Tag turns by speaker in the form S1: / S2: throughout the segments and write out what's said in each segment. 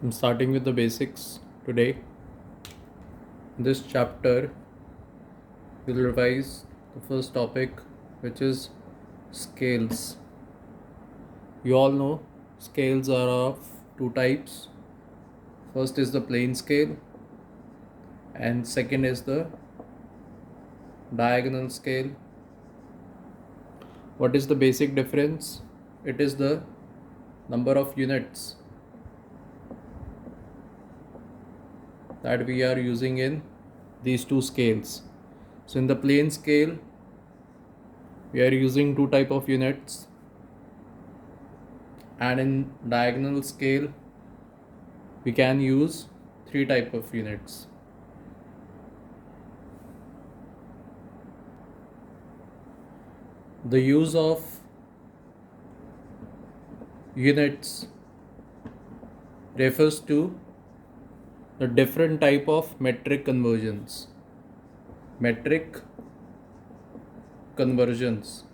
S1: I'm starting with the basics today. This chapter will revise the first topic, which is scales. You all know scales are of two types. First is the plane scale, and second is the diagonal scale. What is the basic difference? It is the number of units that we are using in these two scales. So in the plane scale, we are using two type of units, and in diagonal scale we can use three type of units. The use of units refers to the different type of metric conversions. Metric conversions.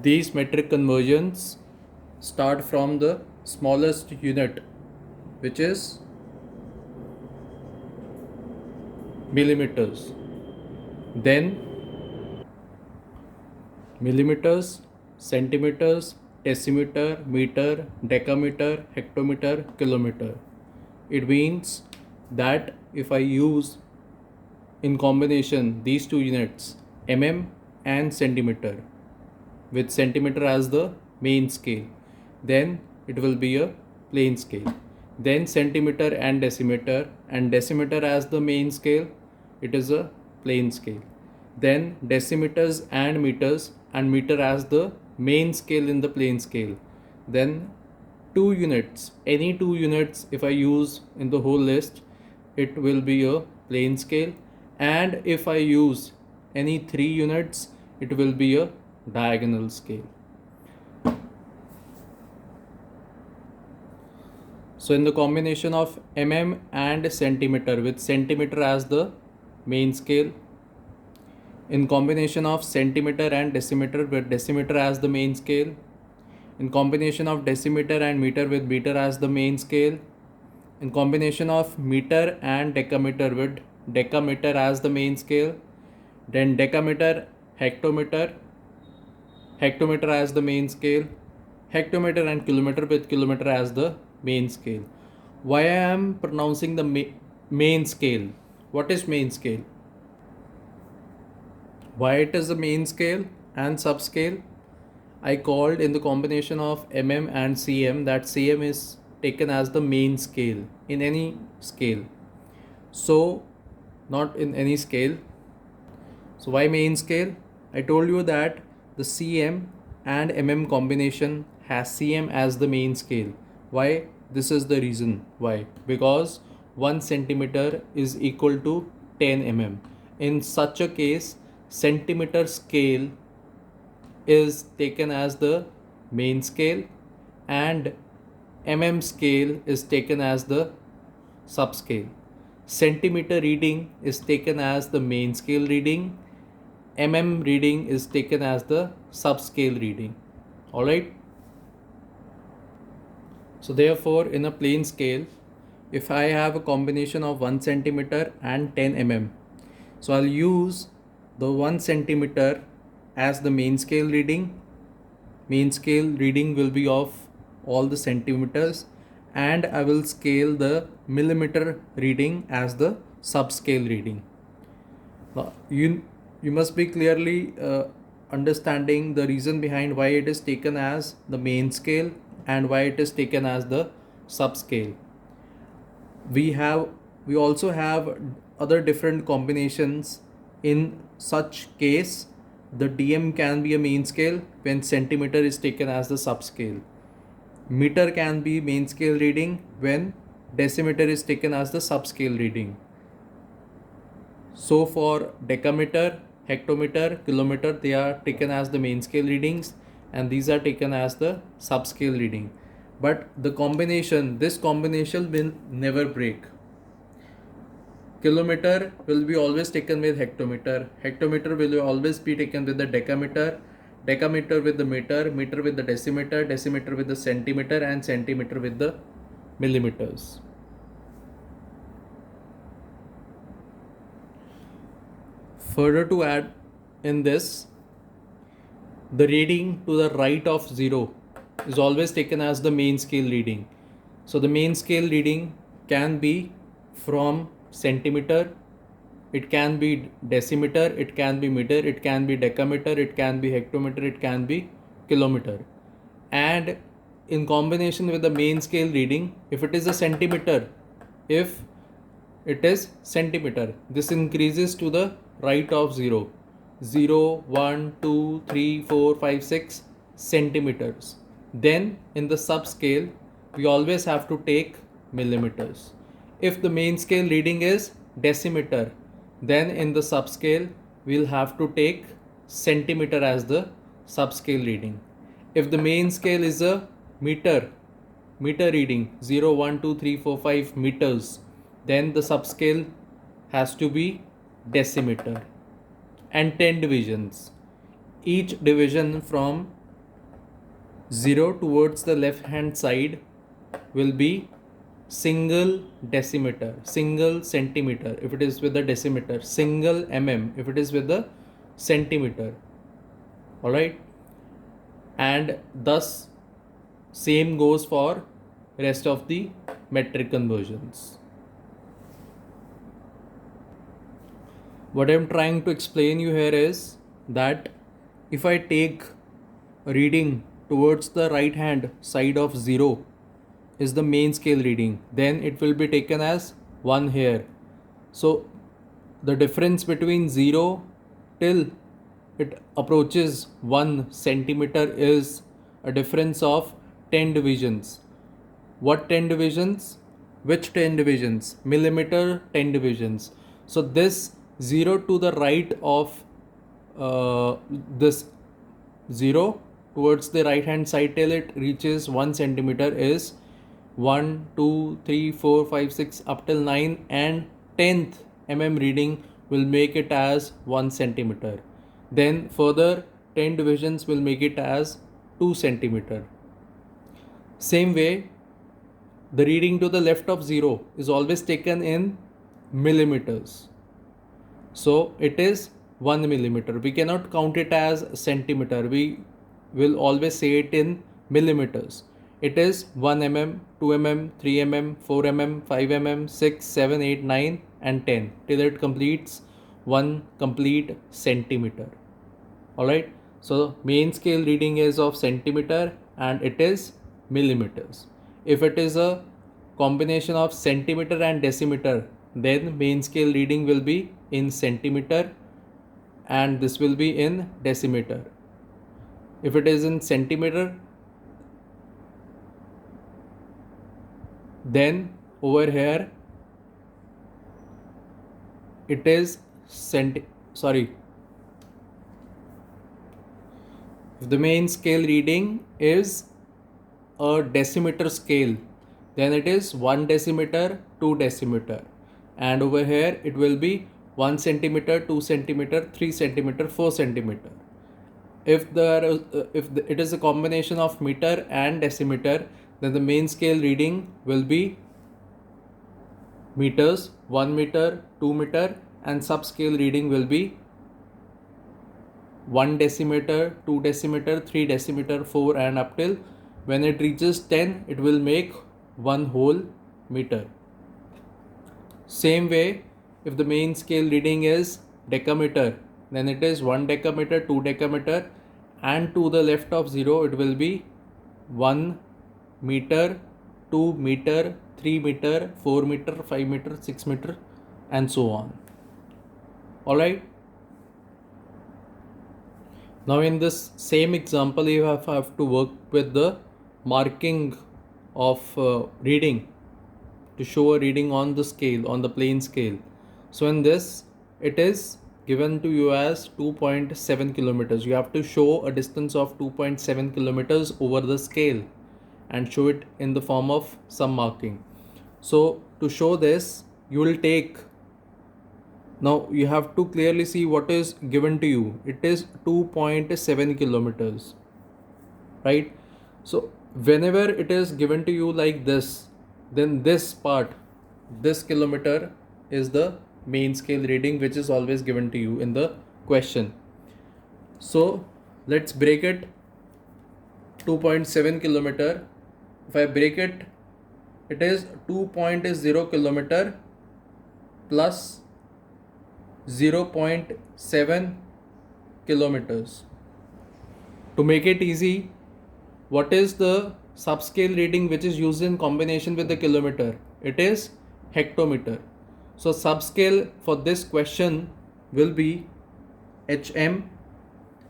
S1: These metric conversions start from the smallest unit, which is millimeters. Then millimeters, centimeters, decimeter, meter, decameter, hectometer, kilometer. It means that if I use in combination these two units, mm and centimeter, with centimeter as the main scale, then it will be a plane scale. Then centimeter and decimeter as the main scale, it is a plane scale. Then decimeters and meter as the main scale in the plane scale. Then two units, any two units if I use in the whole list, it will be a plane scale, and if I use any three units, it will be a diagonal scale. So in the combination of mm and centimeter, with centimeter as the main scale, in combination of centimeter and decimeter with decimeter as the main scale, in combination of decimeter and meter with meter as the main scale, in combination of meter and decameter with decameter as the main scale, then decameter, hectometer, hectometer as the main scale, hectometer and kilometer with kilometer as the main scale. Why I am pronouncing the main scale? What is main scale? Why it is the main scale and subscale? I called in the combination of mm and cm that cm is taken as the main scale in any scale. So not in any scale. So why main scale? I told you that the cm and mm combination has cm as the main scale. Why? This is the reason why. Because 1 centimeter is equal to 10 mm. In such a case, centimeter scale is taken as the main scale and mm scale is taken as the subscale. Centimeter reading is taken as the main scale reading, mm reading is taken as the subscale reading. Alright? So therefore in a plane scale, if I have a combination of 1 centimeter and 10 mm, so I'll use the 1 centimeter as the main scale reading. Main scale reading will be of all the centimeters, and I will scale the millimeter reading as the subscale reading. Now, you must be clearly understanding the reason behind why it is taken as the main scale and why it is taken as the subscale. We also have other different combinations. In such case, the dm can be a main scale when centimeter is taken as the subscale. Meter can be main scale reading when decimeter is taken as the subscale reading. So for decameter, hectometer, kilometer, they are taken as the main scale readings, and these are taken as the subscale reading. But the combination, this combination will never break. Kilometer will be always taken with hectometer. Hectometer will always be taken with the decameter. decameter with the meter, meter with the decimeter, decimeter with the centimeter, and centimeter with the millimeters. Further to add in this, the reading to the right of 0 is always taken as the main scale reading. So the main scale reading can be from centimeter, it can be decimeter, it can be meter, it can be decameter, it can be hectometer, it can be kilometer. And in combination with the main scale reading, if it is a centimeter, if it is centimeter, this increases to the right of 0. 0, 1, 2, 3, 4, 5, 6 centimeters. Then in the subscale, we always have to take millimeters. If the main scale reading is decimeter, then in the subscale, we'll have to take centimeter as the subscale reading. If the main scale is a meter reading 0, 1, 2, 3, 4, 5 meters, then the subscale has to be decimeter. And 10 divisions. Each division from 0 towards the left hand side will be single decimeter, single centimeter if it is with the decimeter, single mm if it is with the centimeter. Alright, and thus same goes for rest of the metric conversions. What I'm trying to explain you here is that if I take a reading towards the right hand side of 0 is the main scale reading, then it will be taken as 1 here. So the difference between 0 till it approaches 1 centimeter is a difference of 10 divisions. What 10 divisions? Which 10 divisions? Millimeter 10 divisions. So this 0 to the right of this 0 towards the right hand side till it reaches 1 centimeter is 1, 2, 3, 4, 5, 6 up till 9, and 10th mm reading will make it as 1 centimeter. Then further 10 divisions will make it as 2 centimeter. Same way, the reading to the left of 0 is always taken in millimeters. So it is 1 millimeter. We cannot count it as centimeter. We will always say it in millimeters. It is 1 mm, 2 mm, 3 mm, 4 mm, 5 mm, 6, 7, 8, 9 and 10 till it completes 1 complete centimeter. Alright. So main scale reading is of centimeter and it is millimeters. If it is a combination of centimeter and decimeter, then main scale reading will be in centimeter and this will be in decimeter. If it is in centimeter, then over here it is if the main scale reading is a decimeter scale, then it is 1 decimeter, 2 decimeter, and over here it will be 1 centimeter, 2 centimeter, 3 centimeter, 4 centimeter. If it is a combination of meter and decimeter, then the main scale reading will be meters, 1 meter, 2 meter, and subscale reading will be 1 decimeter, 2 decimeter, 3 decimeter, 4, and up till when it reaches 10, it will make 1 whole meter. Same way, if the main scale reading is decameter, then it is 1 decameter, 2 decameter, and to the left of 0 it will be 1 meter, 2 meter, 3 meter, 4 meter, 5 meter, 6 meter, and so on. Alright. Now in this same example, you have to work with the marking of reading to show a reading on the scale, on the plane scale. So in this, it is given to you as 2.7 kilometers. You have to show a distance of 2.7 kilometers over the scale and show it in the form of some marking. So to show this, you will take Now you have to clearly see what is given to you. It is 2.7 kilometers, right? So whenever it is given to you like this, then this part, this kilometer is the main scale reading which is always given to you in the question. So let's break it. 2.7 kilometer. If I break it, it is 2.0 kilometer plus 0.7 kilometers. To make it easy, what is the subscale reading which is used in combination with the kilometer? It is hectometer. So subscale for this question will be HM,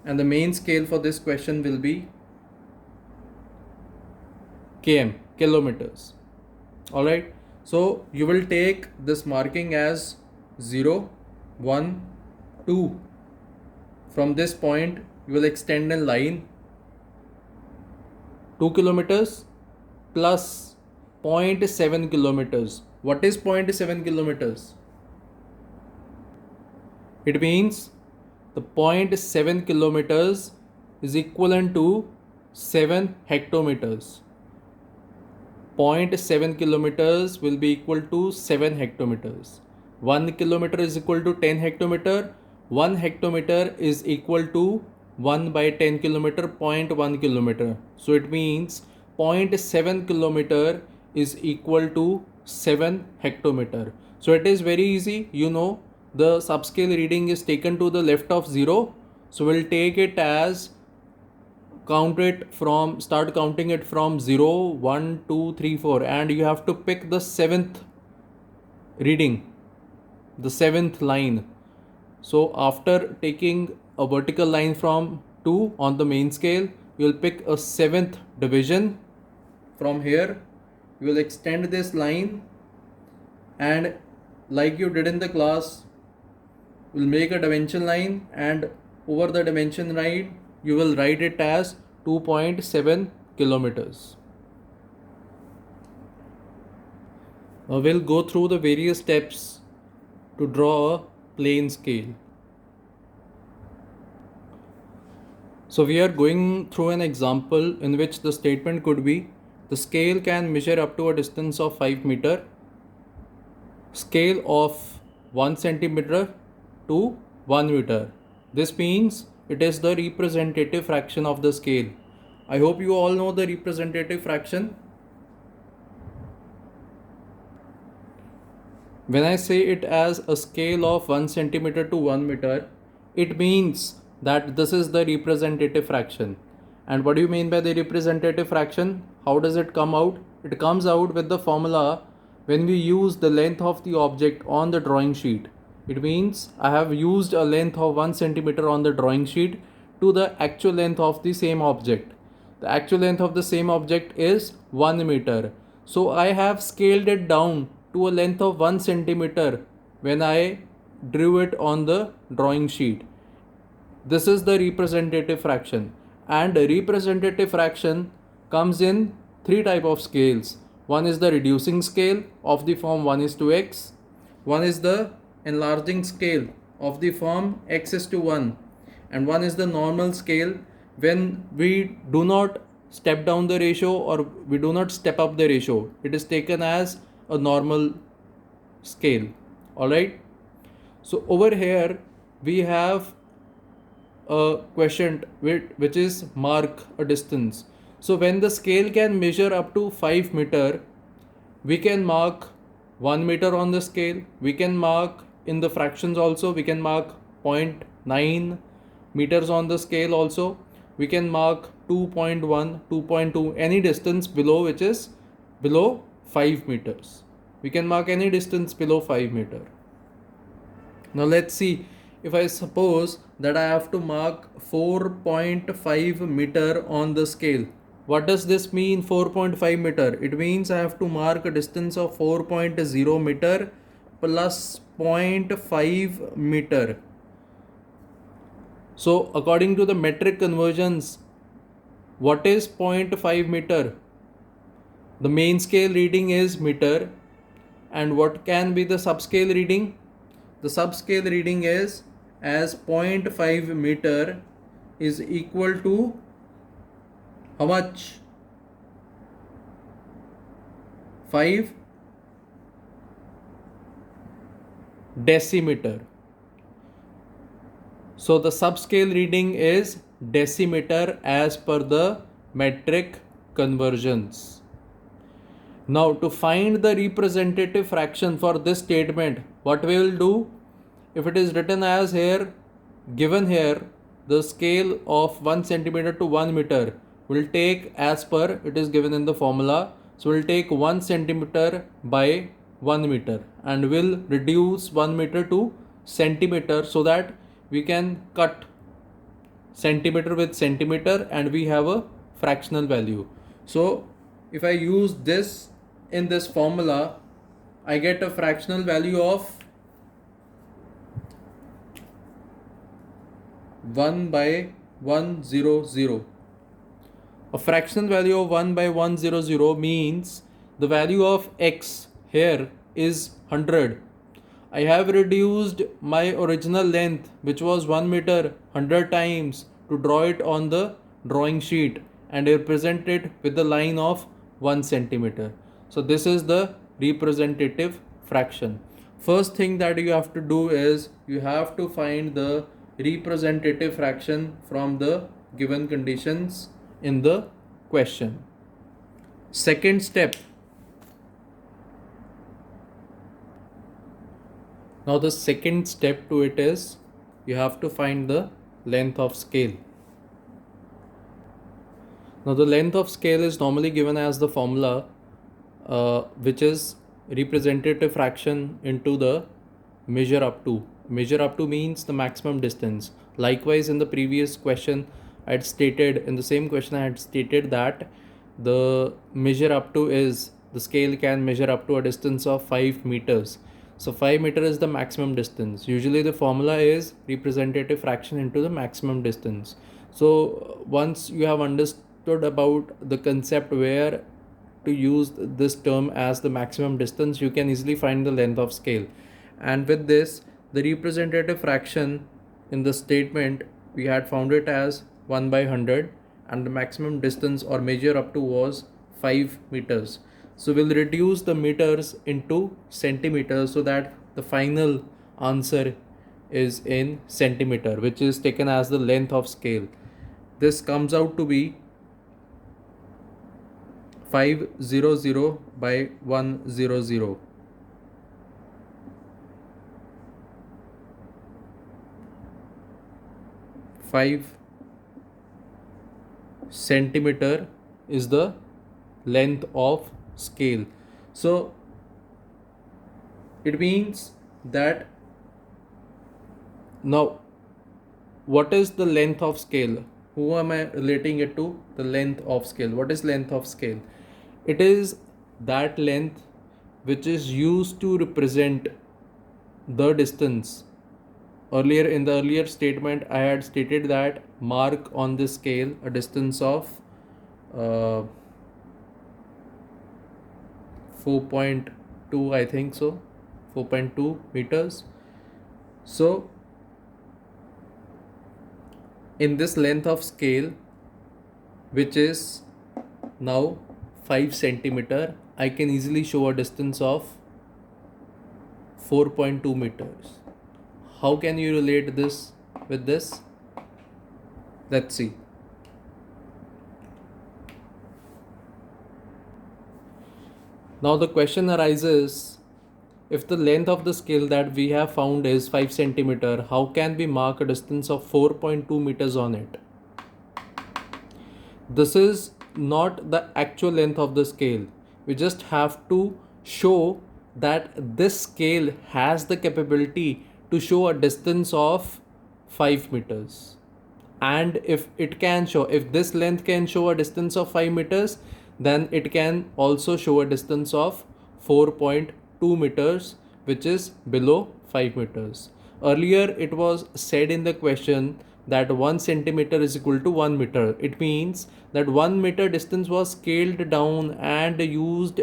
S1: and the main scale for this question will be km, kilometers. Alright, so you will take this marking as 0, 1, 2. From this point you will extend a line 2 kilometers plus 0.7 kilometers. What is 0.7 kilometers? It means the 0.7 kilometers is equivalent to 7 hectometers. 0.7 kilometers will be equal to 7 hectometers. 1 kilometer is equal to 10 hectometer. 1 hectometer is equal to 1 by 10 kilometer, 0.1 kilometer. So it means 0.7 kilometer is equal to 7 hectometer. So it is very easy. You know the subscale reading is taken to the left of 0. So we'll take it as start counting it from 0, 1, 2, 3, 4, and you have to pick the 7th reading, the 7th line. So after taking a vertical line from 2 on the main scale, you will pick a 7th division. From here you will extend this line, and like you did in the class, will make a dimension line, and over the dimension line you will write it as 2.7 kilometers. Now we'll go through the various steps to draw a plane scale. So we are going through an example in which the statement could be: the scale can measure up to a distance of 5 meter, scale of 1 centimeter to 1 meter. This means it is the representative fraction of the scale. I hope you all know the representative fraction. When I say it as a scale of 1 centimeter to 1 meter, it means that this is the representative fraction. And what do you mean by the representative fraction? How does it come out? It comes out with the formula when we use the length of the object on the drawing sheet. It means I have used a length of 1 centimeter on the drawing sheet to the actual length of the same object. The actual length of the same object is 1 meter. So I have scaled it down to a length of 1 centimeter when I drew it on the drawing sheet. This is the representative fraction, and the representative fraction comes in 3 type of scales. One is the reducing scale of the form 1:x. One is the enlarging scale of the form x:1, and one is the normal scale when we do not step down the ratio or we do not step up the ratio. It is taken as a normal scale. Alright, so over here we have a quotient which is mark a distance. So when the scale can measure up to 5 meter, we can mark 1 meter on the scale. We can mark in the fractions also, we can mark 0.9 meters on the scale also. We can mark 2.1, 2.2, any distance below which is below 5 meters. We can mark any distance below 5 meter. Now let's see, if I suppose that I have to mark 4.5 meter on the scale. What does this mean, 4.5 meter? It means I have to mark a distance of 4.0 meter plus 0.5 meter. So according to the metric conversions, what is 0.5 meter? The main scale reading is meter. And what can be the subscale reading? the subscale reading is as 0.5 meter is equal to how much? 5 decimeter. So the subscale reading is decimeter as per the metric conversions. Now to find the representative fraction for this statement, what we will do, if it is written as here, given here, the scale of 1 centimeter to 1 meter will take as per it is given in the formula. So we'll take 1 centimeter by 1 meter and will reduce 1 meter to centimeter so that we can cut centimeter with centimeter and we have a fractional value. So if I use this in this formula, I get a fractional value of 1 by 100. A fractional value of 1 by 100 means the value of x here is 100. I have reduced my original length, which was 1 meter, 100 times to draw it on the drawing sheet and represent it with the line of 1 centimeter. So this is the representative fraction. First thing that you have to do is you have to find the representative fraction from the given conditions in the question. Second step. Now the second step to it is you have to find the length of scale. Now the length of scale is normally given as the formula which is representative fraction into the measure up to. Measure up to means the maximum distance. Likewise in the previous question I had stated, in the same question I had stated that the measure up to is the scale can measure up to a distance of 5 meters. So 5 meter is the maximum distance. Usually the formula is representative fraction into the maximum distance. So once you have understood about the concept where to use this term as the maximum distance, you can easily find the length of scale. And with this, the representative fraction in the statement, we had found it as 1 by 100 and the maximum distance or measure up to was 5 meters. So we'll reduce the meters into centimeters so that the final answer is in centimeter, which is taken as the length of scale. This comes out to be 500 by 100. Five centimeter is the length of scale. So it means that now what is the length of scale? Who am I relating it to? The length of scale. What is length of scale? It is that length which is used to represent the distance. Earlier in the earlier statement I had stated that mark on this scale a distance of 4.2, I think so, 4.2 meters. So in this length of scale, which is now 5 centimeter, I can easily show a distance of 4.2 meters. How can you relate this with this? Let's see. Now the question arises, if the length of the scale that we have found is 5 centimeter, how can we mark a distance of 4.2 meters on it? This is not the actual length of the scale. We just have to show that this scale has the capability to show a distance of 5 meters. And if it can show, if this length can show a distance of 5 meters, then it can also show a distance of 4.2 meters, which is below 5 meters. Earlier it was said in the question that 1 centimeter is equal to 1 meter. It means that 1 meter distance was scaled down and used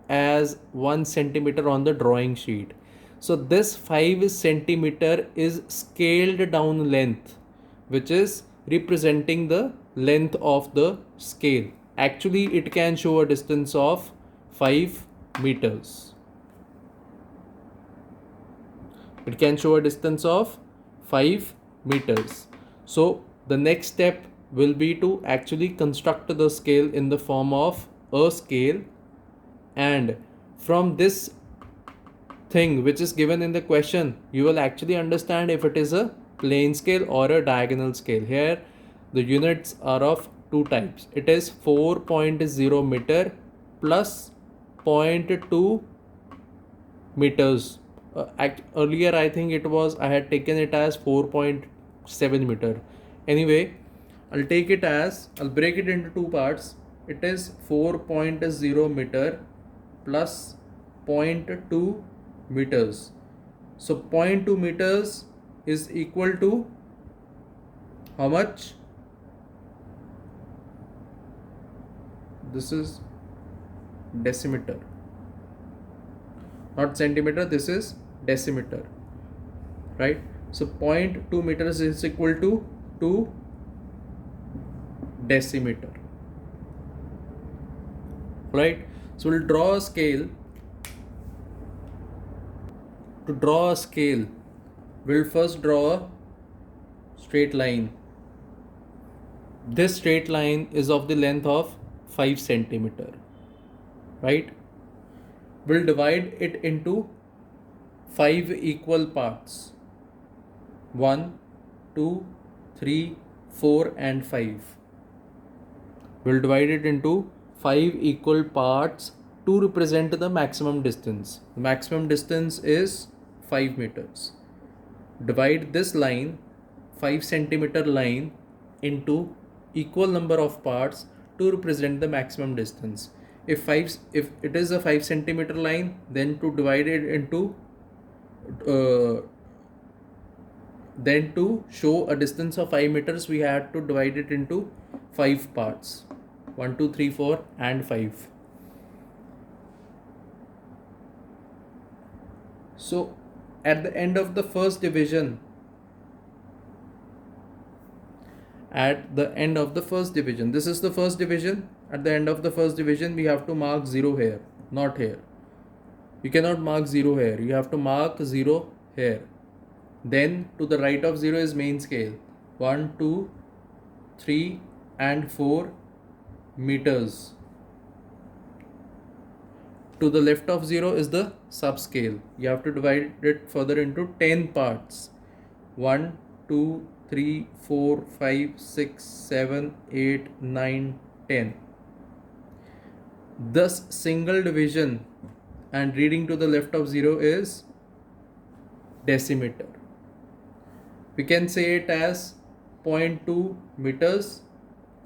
S1: as 1 centimeter on the drawing sheet. So this 5 centimeter is scaled down length, which is representing the length of the scale. Actually, it can show a distance of 5 meters. It can show a distance of 5 meters. So the next step will be to actually construct the scale in the form of a scale, and from this thing which is given in the question, you will actually understand if it is a plane scale or a diagonal scale. Here the units are of two types. It is 4.0 meter plus 0.2 meters. Earlier I think it was, I had taken it as 4.7 meter. Anyway, I'll break it into two parts. It is 4.0 meter plus 0.2 meters. So 0.2 meters is equal to how much? This is decimeter, not centimeter, this is decimeter, right? So 0.2 meters is equal to 2 decimeter, right? So we'll draw a scale. To draw a scale, we'll first draw a straight line. This straight line is of the length of 5 centimeter, right? We'll divide it into 5 equal parts. 1, 2, 3, 4 and 5. We'll divide it into 5 equal parts to represent the maximum distance. The maximum distance is 5 meters. Divide this line, 5 centimeter line, into equal number of parts to represent the maximum distance. If it is a 5 centimeter line, then to divide it into then to show a distance of 5 meters, we had to divide it into 5 parts. 1, 2, 3, 4 and 5. So at the end of the first division, this is the first division. At the end of the first division, we have to mark 0 here, not here. You cannot mark 0 here. You have to mark 0 here. Then to the right of 0 is main scale. 1, 2, 3 and 4 meters. To the left of 0 is the subscale. You have to divide it further into 10 parts. 1, 2, 3, 4, 5, 6, 7, 8, 9, 10. Thus single division and reading to the left of 0 is decimeter. We can say it as 0.2 meters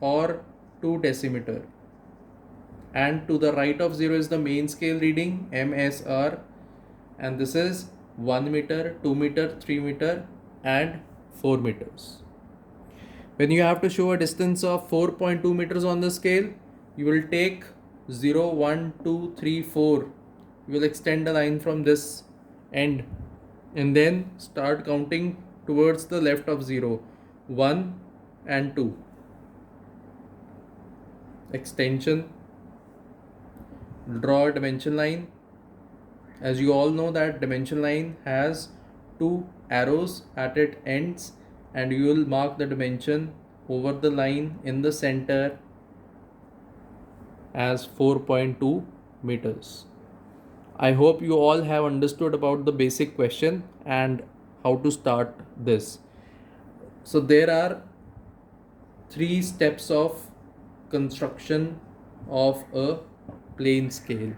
S1: or 2 decimeter. And to the right of 0 is the main scale reading, MSR, and this is 1 meter, 2 meter, 3 meter and 4 meters. When you have to show a distance of 4.2 meters on the scale, you will take 0, 1, 2, 3, 4. You will extend the line from this end and then start counting towards the left of 0, 1 and 2. Extension. Draw a dimension line. As you all know that dimension line has 2 arrows at its ends, and you will mark the dimension over the line in the center as 4.2 meters. I hope you all have understood about the basic question and how to start this. So there are 3 steps of construction of a plane scale.